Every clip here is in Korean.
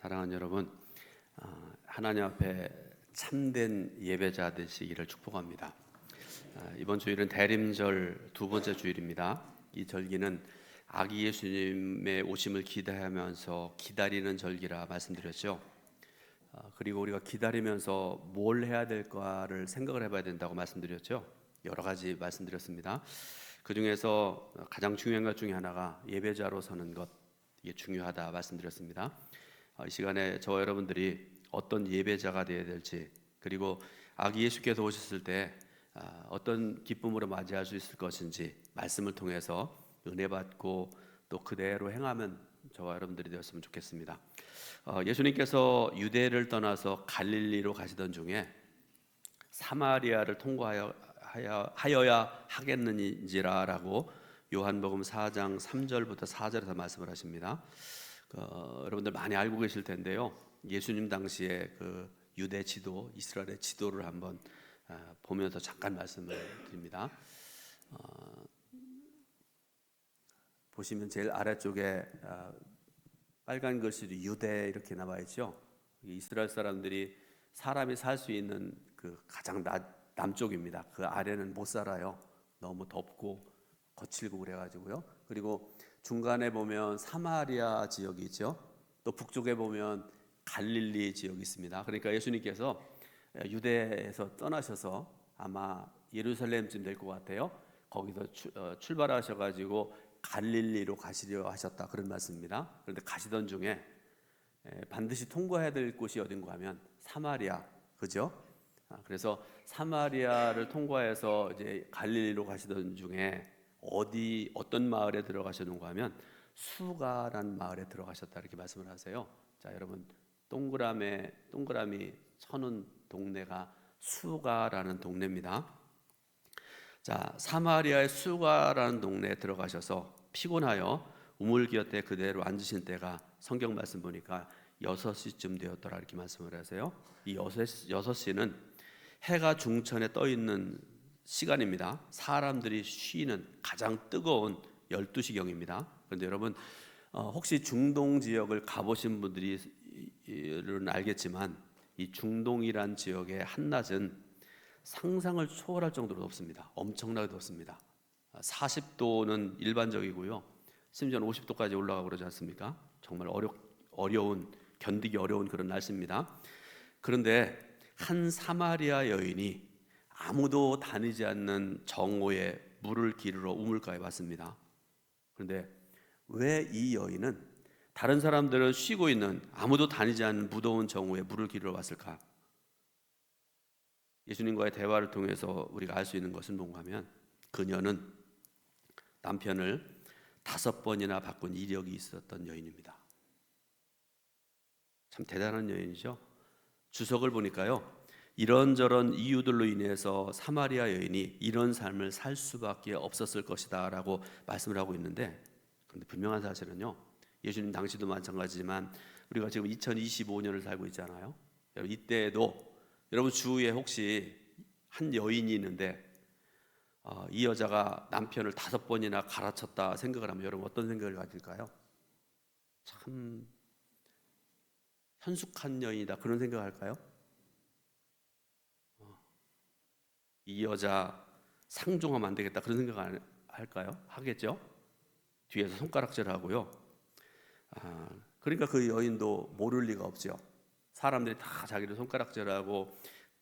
사랑하는 여러분, 하나님 앞에 참된 예배자 되시기를 축복합니다. 이번 주일은 대림절 두 번째 주일입니다. 이 절기는 아기 예수님의 오심을 기대하면서 기다리는 절기라 말씀드렸죠. 그리고 우리가 기다리면서 뭘 해야 될까를 생각을 해봐야 된다고 말씀드렸죠. 여러 가지 말씀드렸습니다. 그 중에서 가장 중요한 것 중에 하나가 예배자로 서는 것, 이게 중요하다 말씀드렸습니다. 이 시간에 저와 여러분들이 어떤 예배자가 되어야 될지, 그리고 아기 예수께서 오셨을 때 어떤 기쁨으로 맞이할 수 있을 것인지 말씀을 통해서 은혜 받고 또 그대로 행하면 저와 여러분들이 되었으면 좋겠습니다. 예수님께서 유대를 떠나서 갈릴리로 가시던 중에 사마리아를 통과하여야 하겠는지라라고 요한복음 4장 3절부터 4절에서 말씀을 하십니다. 여러분들 많이 알고 계실 텐데요. 예수님 당시에 그 유대 지도, 이스라엘의 지도를 한번 보면서 잠깐 말씀을 드립니다. 보시면 제일 아래쪽에 빨간 글씨로 유대 이렇게 나와 있죠. 이스라엘 사람들이 사람이 살 수 있는 그 가장 남쪽입니다. 그 아래는 못 살아요. 너무 덥고 거칠고 그래가지고요. 그리고 중간에 보면 사마리아 지역이 있죠. 또 북쪽에 보면 갈릴리 지역이 있습니다. 그러니까 예수님께서 유대에서 떠나셔서 아마 예루살렘쯤 될 것 같아요. 거기서 출발하셔가지고 갈릴리로 가시려 하셨다, 그런 말씀입니다. 그런데 가시던 중에 반드시 통과해야 될 곳이 어딘가 하면 사마리아, 그죠? 그래서 사마리아를 통과해서 이제 갈릴리로 가시던 중에 어떤 마을에 들어가셨는가 하면 수가라는 마을에 들어가셨다, 이렇게 말씀을 하세요. 자, 여러분, 동그라미 쳐놓은 동네가 수가라는 동네입니다. 자, 사마리아의 수가라는 동네에 들어가셔서 피곤하여 우물 곁에 그대로 앉으신 때가 성경 말씀 보니까 6시쯤 되었더라, 이렇게 말씀을 하세요. 이 6시는 해가 중천에 떠 있는 시간입니다. 사람들이 쉬는 가장 뜨거운 12시경입니다. 그런데 여러분, 혹시 중동 지역을 가보신 분들은 알겠지만 이 중동이란 지역의 한낮은 상상을 초월할 정도로 덥습니다. 엄청나게 덥습니다. 40도는 일반적이고요. 심지어는 50도까지 올라가고 그러지 않습니까? 정말 어려운, 견디기 어려운 그런 날씨입니다. 그런데 한 사마리아 여인이 아무도 다니지 않는 정오에 물을 기르러 우물가에 왔습니다. 그런데 왜 이 여인은 다른 사람들은 쉬고 있는 아무도 다니지 않는 무더운 정오에 물을 기르러 왔을까? 예수님과의 대화를 통해서 우리가 알 수 있는 것은 뭔가 하면 그녀는 남편을 5번이나 바꾼 이력이 있었던 여인입니다. 참 대단한 여인이죠. 주석을 보니까요, 이런저런 이유들로 인해서 사마리아 여인이 이런 삶을 살 수밖에 없었을 것이다 라고 말씀을 하고 있는데, 그런데 분명한 사실은요, 예수님 당시도 마찬가지지만 우리가 지금 2025년을 살고 있잖아요. 이때에도 여러분 주위에 혹시 한 여인이 있는데 이 여자가 남편을 5번이나 갈아쳤다 생각을 하면 여러분 어떤 생각을 가질까요? 참 현숙한 여인이다, 그런 생각을 할까요? 이 여자 상종하면 안 되겠다, 그런 생각 할까요? 하겠죠? 뒤에서 손가락질하고요. 그러니까 그 여인도 모를 리가 없죠. 사람들이 다 자기를 손가락질하고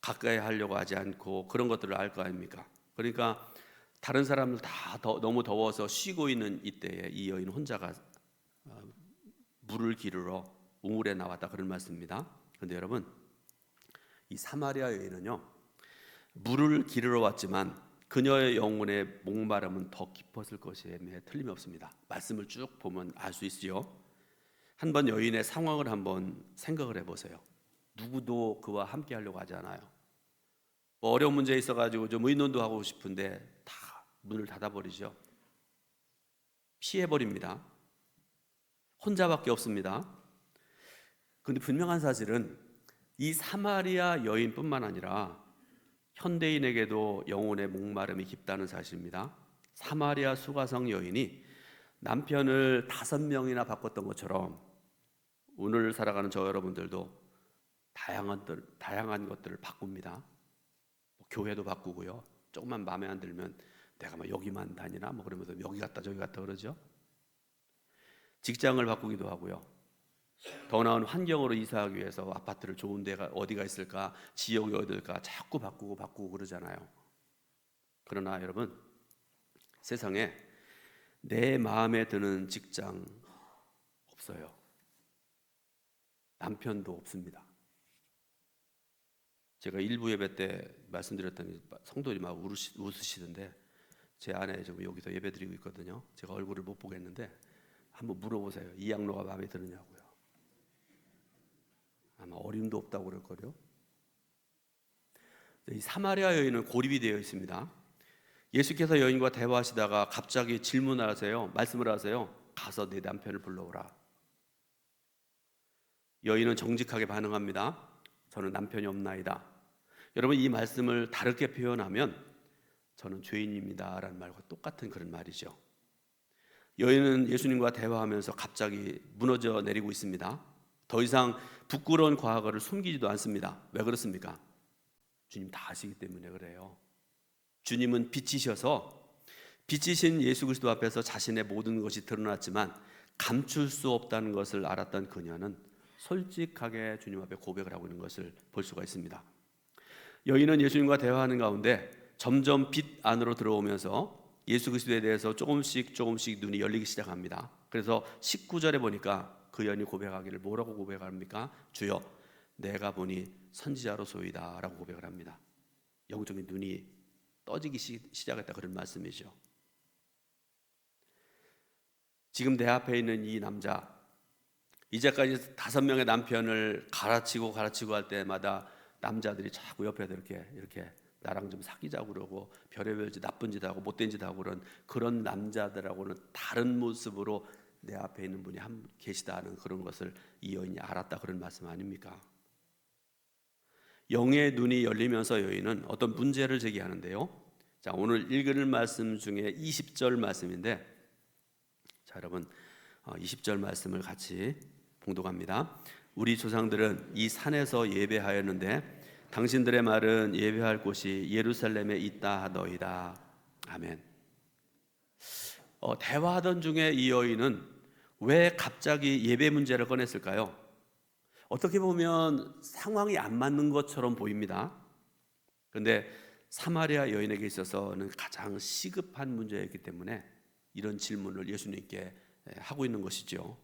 가까이 하려고 하지 않고 그런 것들을 알 거 아닙니까? 그러니까 다른 사람들 다 너무 더워서 쉬고 있는 이때에 이 여인 혼자가 물을 기르러 우물에 나왔다, 그런 말씀입니다. 그런데 여러분, 이 사마리아 여인은요, 물을 기르러 왔지만 그녀의 영혼의 목마름은 더 깊었을 것에 틀림이 없습니다. 말씀을 쭉 보면 알 수 있지요. 한번 여인의 상황을 한번 생각을 해보세요. 누구도 그와 함께 하려고 하지 않아요. 뭐 어려운 문제 있어가지고 좀 의논도 하고 싶은데 다 문을 닫아버리죠. 피해버립니다. 혼자밖에 없습니다. 그런데 분명한 사실은 이 사마리아 여인뿐만 아니라 현대인에게도 영혼의 목마름이 깊다는 사실입니다. 사마리아 수가성 여인이 남편을 5명이나 바꿨던 것처럼 오늘 살아가는 저 여러분들도 다양한 것들을 바꿉니다. 교회도 바꾸고요. 조금만 마음에 안 들면 내가 뭐 여기만 다니나 뭐 그러면서 여기 갔다 저기 갔다 그러죠. 직장을 바꾸기도 하고요. 더 나은 환경으로 이사하기 위해서 아파트를 좋은 데가 어디가 있을까, 지역이 어딜까 자꾸 바꾸고 그러잖아요. 그러나 여러분, 세상에 내 마음에 드는 직장 없어요. 남편도 없습니다. 제가 일부 예배 때 말씀드렸더니 성도들이 막 웃으시던데, 제 아내 지금 여기서 예배 드리고 있거든요. 제가 얼굴을 못 보겠는데 한번 물어보세요. 이 양로가 마음에 드느냐고요. 아마 어림도 없다고 그럴 거요. 이 사마리아 여인은 고립이 되어 있습니다. 예수께서 여인과 대화하시다가 갑자기 질문을 하세요. 말씀을 하세요. 가서 내 남편을 불러오라. 여인은 정직하게 반응합니다. 저는 남편이 없나이다. 여러분, 이 말씀을 다르게 표현하면 저는 죄인입니다 라는 말과 똑같은 그런 말이죠. 여인은 예수님과 대화하면서 갑자기 무너져 내리고 있습니다. 더 이상 부끄러운 과거를 숨기지도 않습니다. 왜 그렇습니까? 주님 다 아시기 때문에 그래요. 주님은 빛이셔서 빛이신 예수 그리스도 앞에서 자신의 모든 것이 드러났지만 감출 수 없다는 것을 알았던 그녀는 솔직하게 주님 앞에 고백을 하고 있는 것을 볼 수가 있습니다. 여인은 예수님과 대화하는 가운데 점점 빛 안으로 들어오면서 예수 그리스도에 대해서 조금씩 눈이 열리기 시작합니다. 그래서 19절에 보니까 그 여인이 고백하기를 뭐라고 고백합니까? 주여, 내가 보니 선지자로소이다 라고 고백을 합니다. 영적인 눈이 떠지기 시작했다, 그런 말씀이죠. 지금 내 앞에 있는 이 남자, 이제까지 5명의 남편을 가르치고 할 때마다 남자들이 자꾸 옆에서 이렇게 나랑 좀 사귀자고 그러고 별의별 짓, 나쁜 짓 하고 못된 짓 하고 그런 남자들하고는 다른 모습으로 내 앞에 있는 분이 계시다는 그런 것을 이 여인이 알았다, 그런 말씀 아닙니까? 영의 눈이 열리면서 여인은 어떤 문제를 제기하는데요. 자, 오늘 읽을 말씀 중에 20절 말씀인데, 자, 여러분 20절 말씀을 같이 봉독합니다. 우리 조상들은 이 산에서 예배하였는데 당신들의 말은 예배할 곳이 예루살렘에 있다 하더이다. 아멘. 대화하던 중에 이 여인은 왜 갑자기 예배 문제를 꺼냈을까요? 어떻게 보면 상황이 안 맞는 것처럼 보입니다. 그런데 사마리아 여인에게 있어서는 가장 시급한 문제였기 때문에 이런 질문을 예수님께 하고 있는 것이죠.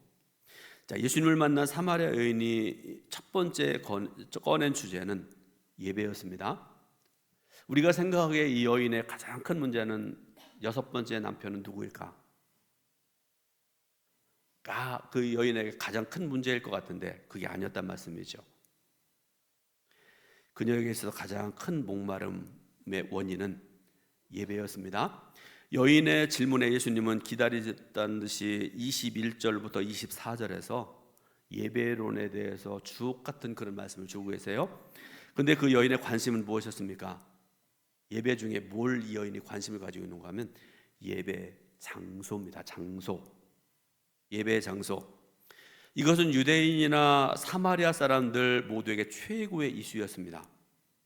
자, 예수님을 만난 사마리아 여인이 첫 번째 꺼낸 주제는 예배였습니다. 우리가 생각하기에 이 여인의 가장 큰 문제는 6번째 남편은 누구일까? 그 여인에게 가장 큰 문제일 것 같은데 그게 아니었단 말씀이죠. 그녀에게 있어서 가장 큰 목마름의 원인은 예배였습니다. 여인의 질문에 예수님은 기다리셨다는 듯이 21절부터 24절에서 예배론에 대해서 주옥 같은 그런 말씀을 주고 계세요. 그런데 그 여인의 관심은 무엇이었습니까? 예배 중에 뭘 이 여인이 관심을 가지고 있는가 하면 예배 장소입니다. 장소. 예배 장소. 이것은 유대인이나 사마리아 사람들 모두에게 최고의 이슈였습니다.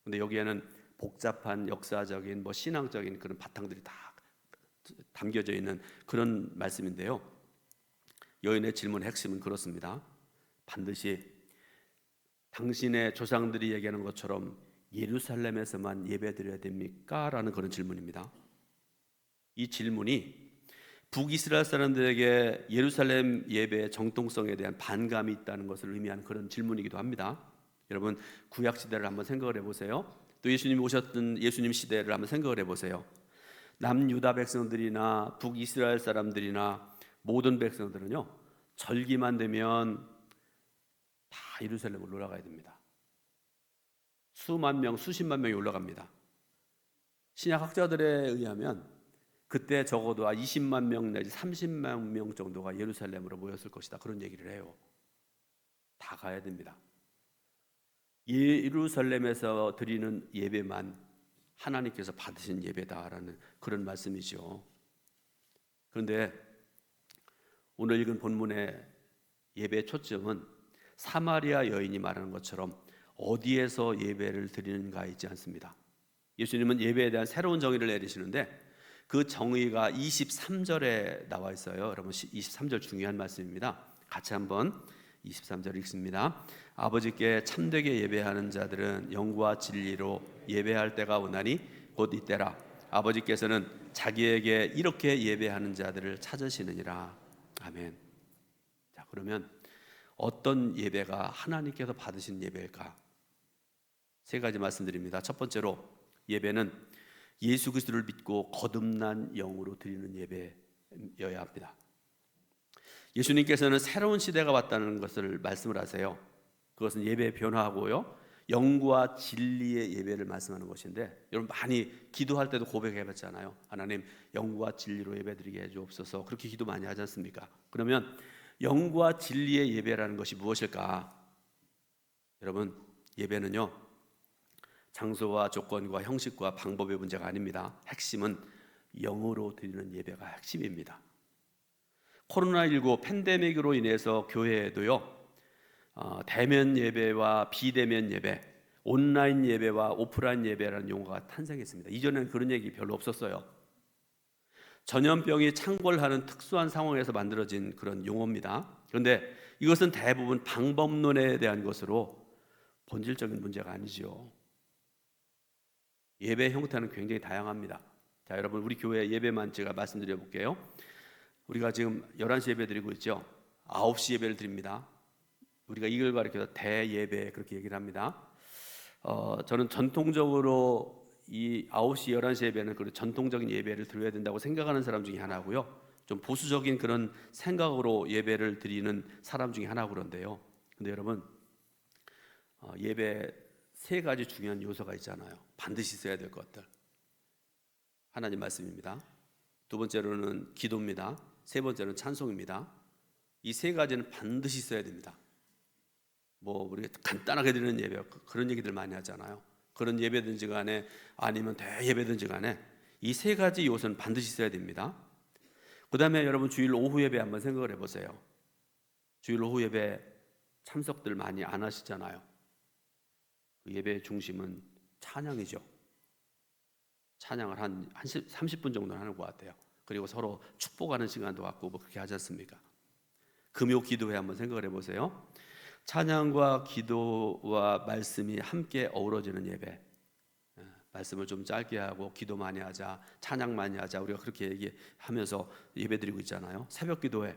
그런데 여기에는 복잡한 역사적인 신앙적인 그런 바탕들이 다 담겨져 있는 그런 말씀인데요. 여인의 질문의 핵심은 그렇습니다. 반드시 당신의 조상들이 얘기하는 것처럼 예루살렘에서만 예배드려야 됩니까? 라는 그런 질문입니다. 이 질문이 북이스라엘 사람들에게 예루살렘 예배의 정통성에 대한 반감이 있다는 것을 의미하는 그런 질문이기도 합니다. 여러분, 구약 시대를 한번 생각을 해보세요. 또 예수님이 오셨던 예수님 시대를 한번 생각을 해보세요. 남유다 백성들이나 북이스라엘 사람들이나 모든 백성들은요, 절기만 되면 다 예루살렘으로 올라가야 됩니다. 수만 명, 수십만 명이 올라갑니다. 신약 학자들에 의하면 그때 적어도 20만 명 내지 30만 명 정도가 예루살렘으로 모였을 것이다, 그런 얘기를 해요. 다 가야 됩니다. 예루살렘에서 드리는 예배만 하나님께서 받으신 예배다라는 그런 말씀이죠. 그런데 오늘 읽은 본문의 예배의 초점은 사마리아 여인이 말하는 것처럼 어디에서 예배를 드리는가 있지 않습니다. 예수님은 예배에 대한 새로운 정의를 내리시는데 그 정의가 23절에 나와 있어요. 여러분 23절 중요한 말씀입니다. 같이 한번 23절 읽습니다. 아버지께 참되게 예배하는 자들은 영과 진리로 예배할 때가 오나니 곧 이때라. 아버지께서는 자기에게 이렇게 예배하는 자들을 찾으시느니라. 아멘. 자, 그러면 어떤 예배가 하나님께서 받으신 예배일까? 세 가지 말씀드립니다. 첫 번째로 예배는 예수 그리스도를 믿고 거듭난 영으로 드리는 예배여야 합니다. 예수님께서는 새로운 시대가 왔다는 것을 말씀을 하세요. 그것은 예배의 변화하고요, 영과 진리의 예배를 말씀하는 것인데, 여러분 많이 기도할 때도 고백해봤잖아요. 하나님, 영과 진리로 예배드리게 해주옵소서. 그렇게 기도 많이 하지 않습니까? 그러면 영과 진리의 예배라는 것이 무엇일까? 여러분, 예배는요, 장소와 조건과 형식과 방법의 문제가 아닙니다. 핵심은 영으로 드리는 예배가 핵심입니다. 코로나19 팬데믹으로 인해서 교회에도요, 대면 예배와 비대면 예배, 온라인 예배와 오프라인 예배라는 용어가 탄생했습니다. 이전에는 그런 얘기 별로 없었어요. 전염병이 창궐하는 특수한 상황에서 만들어진 그런 용어입니다. 그런데 이것은 대부분 방법론에 대한 것으로 본질적인 문제가 아니지요. 예배 형태는 굉장히 다양합니다. 자, 여러분, 우리 교회 예배만 제가 말씀드려 볼게요. 우리가 지금 11시 예배 드리고 있죠. 9시 예배를 드립니다. 우리가 이걸 가리켜서 대예배 그렇게 얘기를 합니다. 저는 전통적으로 이 9시, 11시 예배는 그 전통적인 예배를 드려야 된다고 생각하는 사람 중에 하나고요. 좀 보수적인 그런 생각으로 예배를 드리는 사람 중에 하나 그런데요. 근데 여러분, 예배 세 가지 중요한 요소가 있잖아요. 반드시 있어야 될 것들. 하나님 말씀입니다. 두 번째로는 기도입니다. 세 번째는 찬송입니다. 이 세 가지는 반드시 있어야 됩니다. 뭐 우리가 간단하게 드리는 예배, 그런 얘기들 많이 하잖아요. 그런 예배든지 간에 아니면 대예배든지 간에 이 세 가지 요소는 반드시 있어야 됩니다. 그 다음에 여러분, 주일 오후 예배 한번 생각을 해보세요. 주일 오후 예배 참석들 많이 안 하시잖아요. 그 예배의 중심은 찬양이죠. 찬양을 한 30분 정도는 하는 것 같아요. 그리고 서로 축복하는 시간도 갖고 뭐 그렇게 하지 않습니까? 금요 기도회 한번 생각을 해보세요. 찬양과 기도와 말씀이 함께 어우러지는 예배. 말씀을 좀 짧게 하고 기도 많이 하자, 찬양 많이 하자, 우리가 그렇게 얘기하면서 예배드리고 있잖아요. 새벽 기도회,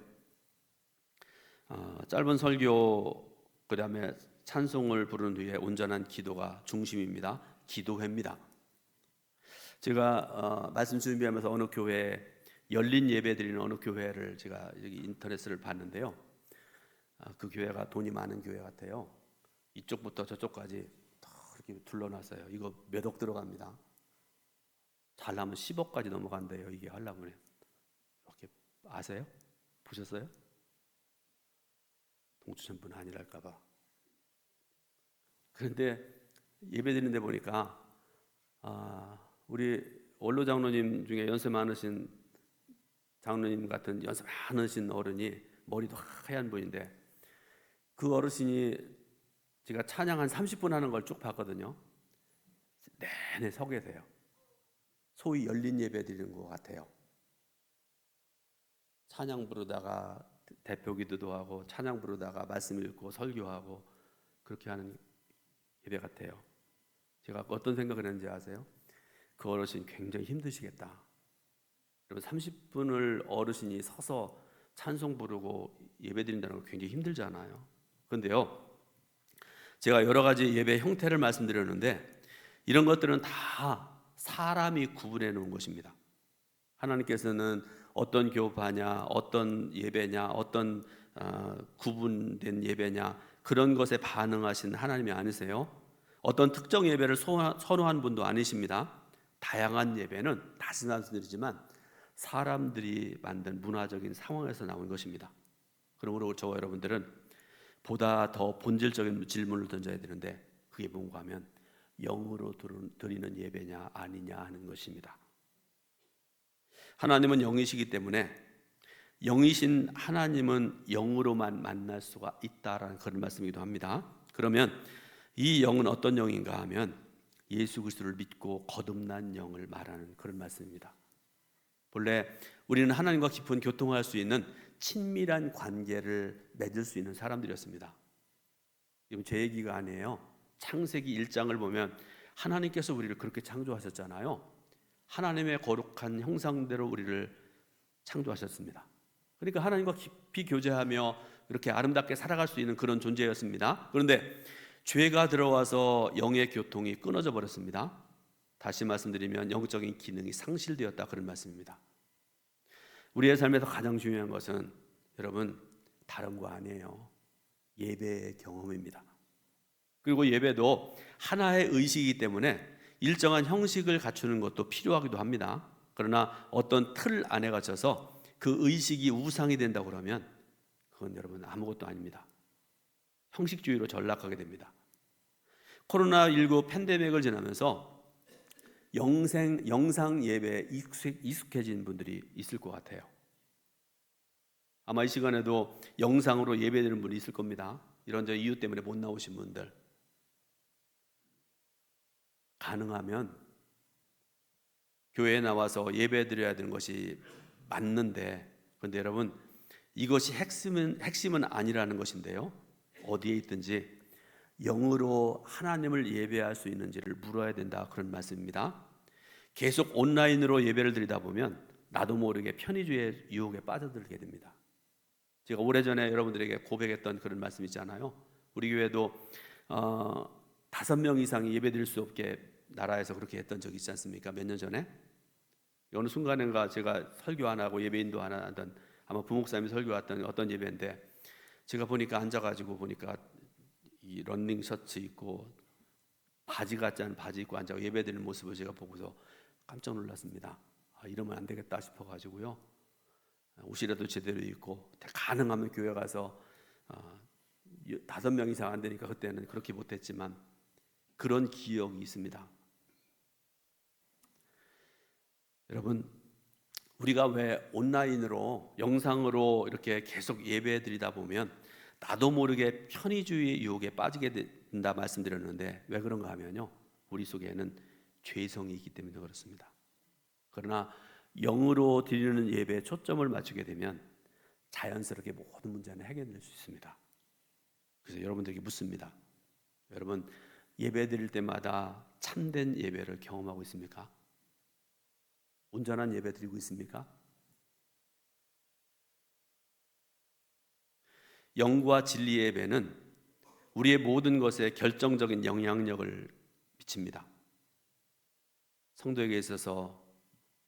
짧은 설교, 그 다음에 찬송을 부른 후에 온전한 기도가 중심입니다. 기도회입니다. 제가 말씀 준비하면서 어느 교회 열린 예배 드리는 어느 교회를 제가 여기 인터넷을 봤는데요. 그 교회가 돈이 많은 교회 같아요. 이쪽부터 저쪽까지 이렇게 둘러놨어요. 이거 몇 억 들어갑니다. 잘하면 10억까지 넘어간대요. 이게 하려면. 이렇게 아세요? 보셨어요? 동주천분 아니랄까봐. 그런데 예배 드리는 데 보니까 우리 원로 장로님 중에 연세 많으신 장로님 같은 연세 많으신 어른이, 머리도 하얀 분인데, 그 어르신이 제가 찬양 한 30분 하는 걸 쭉 봤거든요. 내내 서 계세요. 소위 열린 예배 드리는 것 같아요. 찬양 부르다가 대표 기도도 하고, 찬양 부르다가 말씀 읽고 설교하고, 그렇게 하는 예배 같아요. 제가 어떤 생각을 했는지 아세요? 그 어르신 굉장히 힘드시겠다. 여러분, 30분을 어르신이 서서 찬송 부르고 예배 드린다는 거 굉장히 힘들잖아요. 그런데요, 제가 여러 가지 예배 형태를 말씀드렸는데 이런 것들은 다 사람이 구분해 놓은 것입니다. 하나님께서는 어떤 교파냐, 어떤 예배냐, 어떤 구분된 예배냐, 그런 것에 반응하신 하나님이 아니세요. 어떤 특정 예배를 선호한 분도 아니십니다. 다양한 예배는 다시 말씀드리지만 사람들이 만든 문화적인 상황에서 나온 것입니다. 그러므로 저와 여러분들은 보다 더 본질적인 질문을 던져야 되는데, 그게 뭔가 하면 영으로 드리는 예배냐 아니냐 하는 것입니다. 하나님은 영이시기 때문에 영이신 하나님은 영으로만 만날 수가 있다라는 그런 말씀이기도 합니다. 그러면 이 영은 어떤 영인가 하면 예수 그리스도를 믿고 거듭난 영을 말하는 그런 말씀입니다. 본래 우리는 하나님과 깊은 교통할 수 있는 친밀한 관계를 맺을 수 있는 사람들이었습니다. 이건 제 얘기가 아니에요. 창세기 1장을 보면 하나님께서 우리를 그렇게 창조하셨잖아요. 하나님의 거룩한 형상대로 우리를 창조하셨습니다. 그러니까 하나님과 깊이 교제하며 이렇게 아름답게 살아갈 수 있는 그런 존재였습니다. 그런데 죄가 들어와서 영의 교통이 끊어져 버렸습니다. 다시 말씀드리면 영적인 기능이 상실되었다 그런 말씀입니다. 우리의 삶에서 가장 중요한 것은 여러분 다른 거 아니에요. 예배의 경험입니다. 그리고 예배도 하나의 의식이기 때문에 일정한 형식을 갖추는 것도 필요하기도 합니다. 그러나 어떤 틀 안에 갇혀서 그 의식이 우상이 된다고 그러면 그건 여러분 아무것도 아닙니다. 형식주의로 전락하게 됩니다. 코로나19 팬데믹을 지나면서 영상 예배에 익숙해진 분들이 있을 것 같아요. 아마 이 시간에도 영상으로 예배드리는 분이 있을 겁니다. 이런저런 이유 때문에 못 나오신 분들, 가능하면 교회에 나와서 예배드려야 되는 것이 맞는데, 그런데 여러분 이것이 핵심은 아니라는 것인데요. 어디에 있든지 영으로 하나님을 예배할 수 있는지를 물어야 된다 그런 말씀입니다. 계속 온라인으로 예배를 드리다 보면 나도 모르게 편의주의 유혹에 빠져들게 됩니다. 제가 오래전에 여러분들에게 고백했던 그런 말씀 있잖아요. 우리 교회도 5명 이상이 예배 드릴 수 없게 나라에서 그렇게 했던 적이 있지 않습니까? 몇 년 전에 어느 순간인가 제가 설교 안 하고 예배인도 안 하던 아마 부목사님이 설교했던 어떤 예배인데 제가 보니까 앉아가지고 보니까 이 런닝 셔츠 입고 바지 같지 않은 바지 입고 앉아 예배드리는 모습을 제가 보고서 깜짝 놀랐습니다. 이러면 안 되겠다 싶어가지고요. 옷이라도 제대로 입고 가능하면 교회 가서 5명 이상 안 되니까 그때는 그렇게 못했지만 그런 기억이 있습니다. 여러분 우리가 왜 온라인으로 영상으로 이렇게 계속 예배드리다 보면 나도 모르게 편의주의 유혹에 빠지게 된다 말씀드렸는데 왜 그런가 하면요, 우리 속에는 죄성이 있기 때문에 그렇습니다. 그러나 영으로 드리는 예배에 초점을 맞추게 되면 자연스럽게 모든 문제는 해결될 수 있습니다. 그래서 여러분들에게 묻습니다. 여러분 예배 드릴 때마다 참된 예배를 경험하고 있습니까? 온전한 예배 드리고 있습니까? 영과 진리의 예배는 우리의 모든 것에 결정적인 영향력을 미칩니다. 성도에게 있어서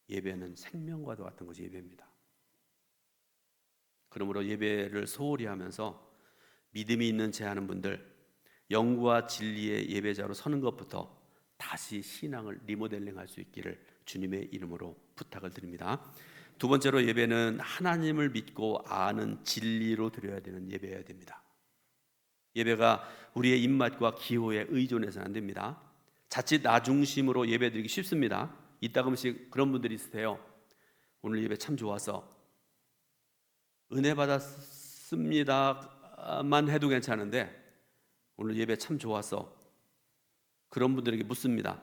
예배는 생명과도 같은 것이 예배입니다. 그러므로 예배를 소홀히 하면서 믿음이 있는 제하는 분들, 영과 진리의 예배자로 서는 것부터 다시 신앙을 리모델링할 수 있기를 주님의 이름으로 부탁을 드립니다. 두 번째로 예배는 하나님을 믿고 아는 진리로 드려야 되는 예배여야 됩니다. 예배가 우리의 입맛과 기호에 의존해서는 안 됩니다. 자칫 나 중심으로 예배드리기 쉽습니다. 이따금씩 그런 분들이 있으세요. 오늘 예배 참 좋아서 은혜 받았습니다만 해도 괜찮은데 오늘 예배 참 좋아서 그런 분들에게 묻습니다.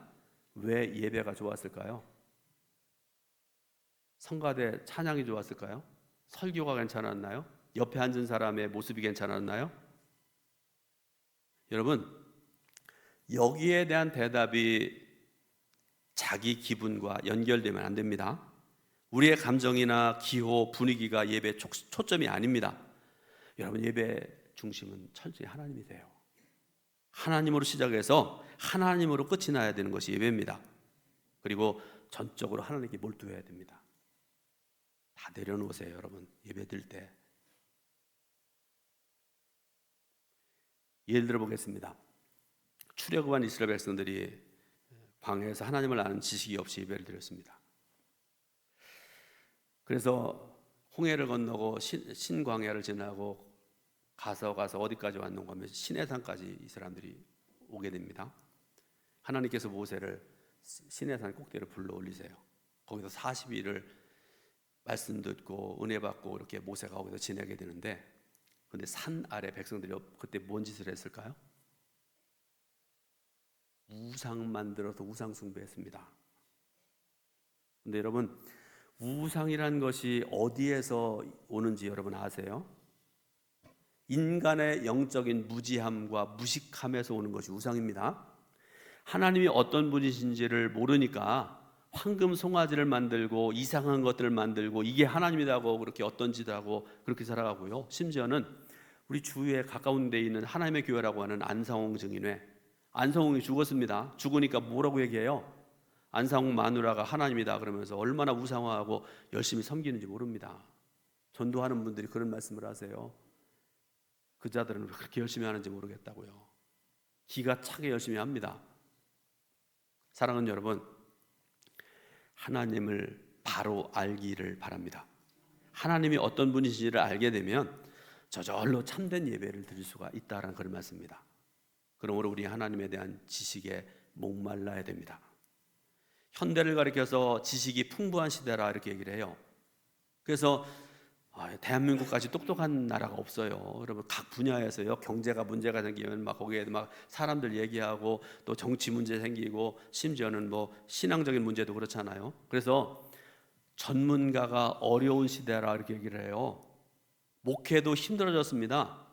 왜 예배가 좋았을까요? 성가대 찬양이 좋았을까요? 설교가 괜찮았나요? 옆에 앉은 사람의 모습이 괜찮았나요? 여러분 여기에 대한 대답이 자기 기분과 연결되면 안 됩니다. 우리의 감정이나 기호, 분위기가 예배의 초점이 아닙니다. 여러분 예배 중심은 철저히 하나님이세요. 하나님으로 시작해서 하나님으로 끝이 나야 되는 것이 예배입니다. 그리고 전적으로 하나님께 몰두해야 됩니다. 다 내려놓으세요 여러분. 예배 드릴 때 예를 들어 보겠습니다. 출애굽한 이스라엘 백성들이 광야에서 하나님을 아는 지식이 없이 예배를 드렸습니다. 그래서 홍해를 건너고 신광야를 지나고 가서 어디까지 왔는가 하면 시내산까지 이 사람들이 오게 됩니다. 하나님께서 모세를 시내산 꼭대기로 불러 올리세요. 거기서 40일을 말씀 듣고 은혜 받고 이렇게 모세가 거기서 지내게 되는데, 근데 산 아래 백성들이 그때 뭔 짓을 했을까요? 우상 만들어서 우상 숭배했습니다. 근데 여러분, 우상이란 것이 어디에서 오는지 여러분 아세요? 인간의 영적인 무지함과 무식함에서 오는 것이 우상입니다. 하나님이 어떤 분이신지를 모르니까 황금 송아지를 만들고 이상한 것들을 만들고 이게 하나님이라고 그렇게 어떤 짓을 하고 그렇게 살아가고요. 심지어는 우리 주위에 가까운 데 있는 하나님의 교회라고 하는 안상홍 증인회, 안상홍이 죽었습니다. 죽으니까 뭐라고 얘기해요? 안상홍 마누라가 하나님이다 그러면서 얼마나 우상화하고 열심히 섬기는지 모릅니다. 전도하는 분들이 그런 말씀을 하세요. 그 자들은 왜 그렇게 열심히 하는지 모르겠다고요. 기가 차게 열심히 합니다. 사랑하는 여러분, 하나님을 바로 알기를 바랍니다. 하나님이 어떤 분이신지를 알게 되면 저절로 참된 예배를 드릴 수가 있다는 그런 말씀입니다. 그러므로 우리 하나님에 대한 지식에 목말라야 됩니다. 현대를 가리켜서 지식이 풍부한 시대라 이렇게 얘기를 해요. 그래서 대한민국까지 똑똑한 나라가 없어요. 여러분, 각 분야에서요, 경제가 문제가 생기면 막 거기에 막 사람들 얘기하고 또 정치 문제 생기고 심지어는 뭐 신앙적인 문제도 그렇잖아요. 그래서 전문가가 어려운 시대라 이렇게 얘기를 해요. 목회도 힘들어졌습니다.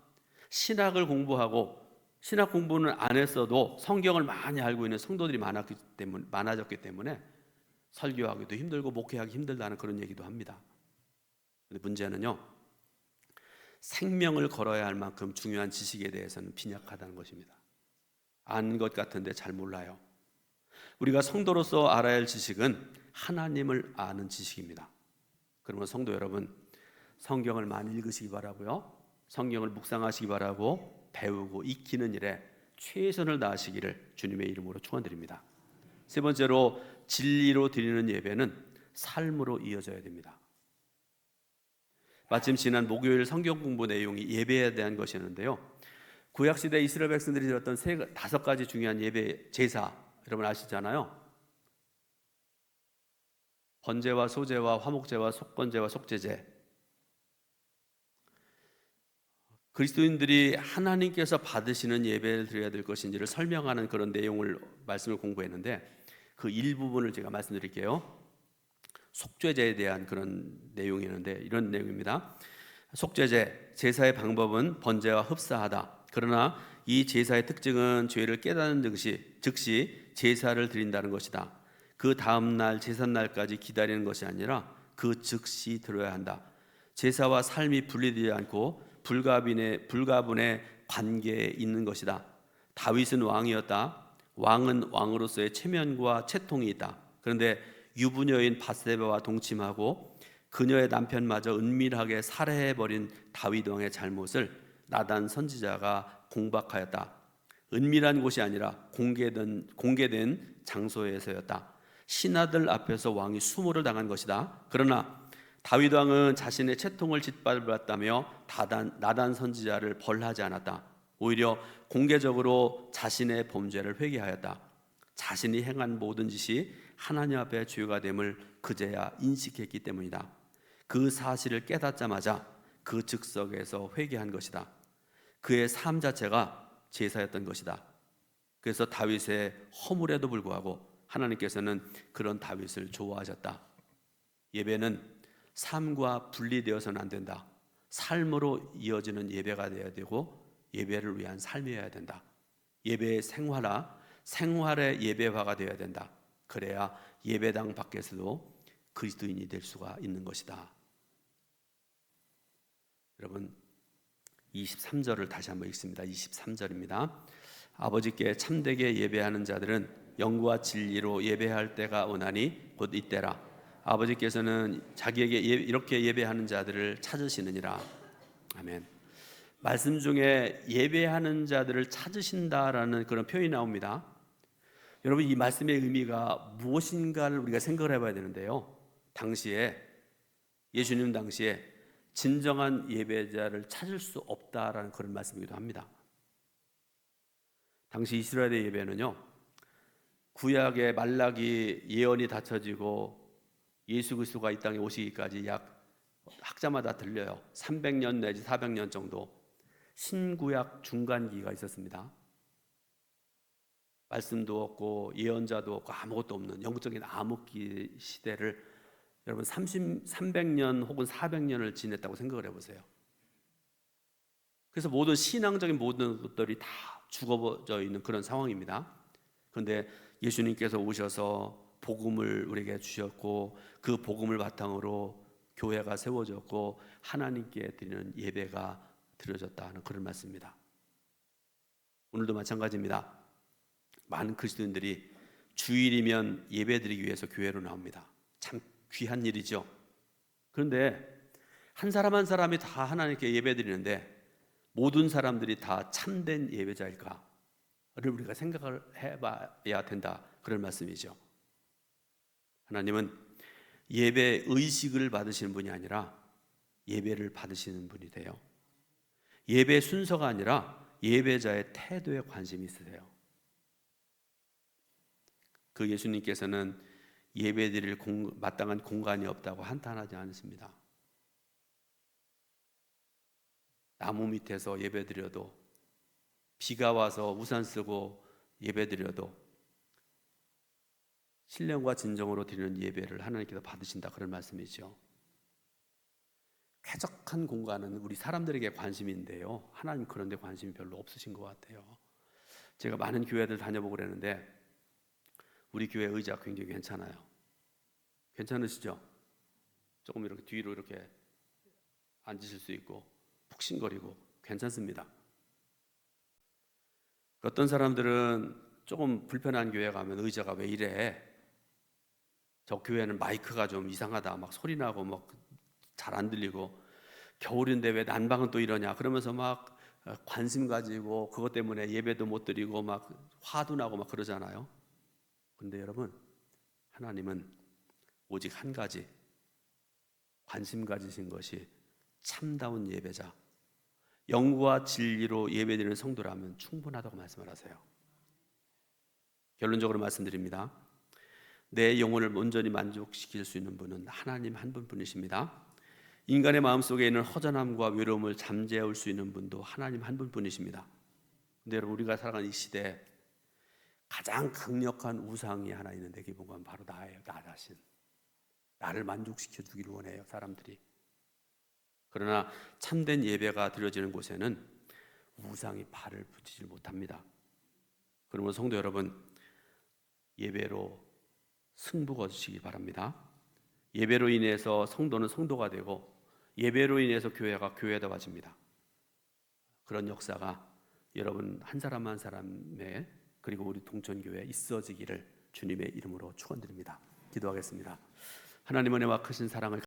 신학을 공부하고 신학 공부는 안 했어도 성경을 많이 알고 있는 성도들이 많아졌기 때문에 설교하기도 힘들고 목회하기 힘들다는 그런 얘기도 합니다. 근데 문제는요, 생명을 걸어야 할 만큼 중요한 지식에 대해서는 빈약하다는 것입니다. 아는 것 같은데 잘 몰라요. 우리가 성도로서 알아야 할 지식은 하나님을 아는 지식입니다. 그러면 성도 여러분, 성경을 많이 읽으시기 바라고요. 성경을 묵상하시기 바라고 배우고 익히는 일에 최선을 다하시기를 주님의 이름으로 축원드립니다. 세 번째로, 진리로 드리는 예배는 삶으로 이어져야 됩니다. 마침 지난 목요일 성경 공부 내용이 예배에 대한 것이었는데요. 구약시대 이스라엘 백성들이 드렸던 다섯 가지 중요한 예배 제사, 여러분 아시잖아요. 번제와 소제와 화목제와 속건제와 속죄제. 그리스도인들이 하나님께서 받으시는 예배를 드려야 될 것인지를 설명하는 그런 내용을 말씀을 공부했는데, 그 일부분을 제가 말씀드릴게요. 속죄제에 대한 그런 내용이었는데 이런 내용입니다. 속죄제, 제사의 방법은 번제와 흡사하다. 그러나 이 제사의 특징은 죄를 깨닫는 즉시 제사를 드린다는 것이다. 그 다음날 제삿날까지 기다리는 것이 아니라 그 즉시 드려야 한다. 제사와 삶이 분리되지 않고 불가분의 관계에 있는 것이다. 다윗은 왕이었다. 왕은 왕으로서의 체면과 채통이 있다. 그런데 유부녀인 밧세바와 동침하고 그녀의 남편마저 은밀하게 살해해버린 다윗 왕의 잘못을 나단 선지자가 공박하였다. 은밀한 곳이 아니라 공개된 장소에서였다. 신하들 앞에서 왕이 수모를 당한 것이다. 그러나 다윗 왕은 자신의 채통을 짓밟았다며 나단 선지자를 벌하지 않았다. 오히려 공개적으로 자신의 범죄를 회개하였다. 자신이 행한 모든 짓이 하나님 앞에 죄가 됨을 그제야 인식했기 때문이다. 그 사실을 깨닫자마자 그 즉석에서 회개한 것이다. 그의 삶 자체가 제사였던 것이다. 그래서 다윗의 허물에도 불구하고 하나님께서는 그런 다윗을 좋아하셨다. 예배는 삶과 분리되어서는 안 된다. 삶으로 이어지는 예배가 되어야 되고 예배를 위한 삶이어야 된다. 예배의 생활의 예배화가 되어야 된다. 그래야 예배당 밖에서도 그리스도인이 될 수가 있는 것이다. 여러분, 23절을 다시 한번 읽습니다. 23절입니다. 아버지께 참되게 예배하는 자들은 영과 진리로 예배할 때가 오나니 곧 이때라. 아버지께서는 자기에게 이렇게 예배하는 자들을 찾으시느니라. 아멘. 말씀 중에 예배하는 자들을 찾으신다라는 그런 표현이 나옵니다. 여러분, 이 말씀의 의미가 무엇인가를 우리가 생각을 해봐야 되는데요. 예수님 당시에 진정한 예배자를 찾을 수 없다라는 그런 말씀이기도 합니다. 당시 이스라엘의 예배는요, 구약의 말라기 예언이 닫혀지고 예수 그리스도가 이 땅에 오시기까지 약 학자마다 들려요. 300년 내지 400년 정도 신구약 중간기가 있었습니다. 말씀도 없고 예언자도 없고 아무것도 없는 영적인 암흑기 시대를 여러분 300년 혹은 400년을 지냈다고 생각을 해보세요. 그래서 모든 신앙적인 모든 것들이 다 죽어져 있는 그런 상황입니다. 그런데 예수님께서 오셔서 복음을 우리에게 주셨고 그 복음을 바탕으로 교회가 세워졌고 하나님께 드리는 예배가 드려졌다는 그런 말씀입니다. 오늘도 마찬가지입니다. 많은 그리스도인들이 주일이면 예배드리기 위해서 교회로 나옵니다. 참 귀한 일이죠. 그런데 한 사람 한 사람이 다 하나님께 예배드리는데 모든 사람들이 다 참된 예배자일까를 우리가 생각을 해봐야 된다, 그런 말씀이죠. 하나님은 예배 의식을 받으시는 분이 아니라 예배를 받으시는 분이 돼요. 예배 순서가 아니라 예배자의 태도에 관심이 있으세요. 그 예수님께서는 예배드릴 마땅한 공간이 없다고 한탄하지 않으십니다. 나무 밑에서 예배드려도, 비가 와서 우산 쓰고 예배드려도 신령과 진정으로 드리는 예배를 하나님께서 받으신다, 그런 말씀이죠. 쾌적한 공간은 우리 사람들에게 관심인데요, 하나님 그런 데 관심이 별로 없으신 것 같아요. 제가 많은 교회들 다녀보고 그랬는데 우리 교회 의자 굉장히 괜찮아요. 괜찮으시죠? 조금 이렇게 뒤로 이렇게 앉으실 수 있고 푹신거리고 괜찮습니다. 어떤 사람들은 조금 불편한 교회 가면 의자가 왜 이래? 저 교회는 마이크가 좀 이상하다, 막 소리 나고 막 잘 안 들리고, 겨울인데 왜 난방은 또 이러냐, 그러면서 막 관심 가지고 그것 때문에 예배도 못 드리고 막 화도 나고 막 그러잖아요. 그런데 여러분, 하나님은 오직 한 가지 관심 가지신 것이 참다운 예배자, 영과 진리로 예배드리는 성도라면 충분하다고 말씀을 하세요. 결론적으로 말씀드립니다. 내 영혼을 온전히 만족시킬 수 있는 분은 하나님 한 분뿐이십니다. 인간의 마음속에 있는 허전함과 외로움을 잠재울 수 있는 분도 하나님 한 분뿐이십니다. 근데 여러분, 우리가 살아가는 이 시대에 가장 강력한 우상이 하나 있는데 그게 뭔가 바로 나예요. 나 자신. 나를 만족시켜 주기를 원해요, 사람들이. 그러나 참된 예배가 드려지는 곳에는 우상이 발을 붙이지 못합니다. 그러면 성도 여러분, 예배로 승부 거두시기 바랍니다. 예배로 인해서 성도는 성도가 되고 예배로 인해서 교회가 교회다워집니다. 그런 역사가 여러분 한 사람 한 사람의, 그리고 우리 동천교회에 있어지기를 주님의 이름으로 축원드립니다. 기도하겠습니다. 하나님 은혜와 크신 사랑을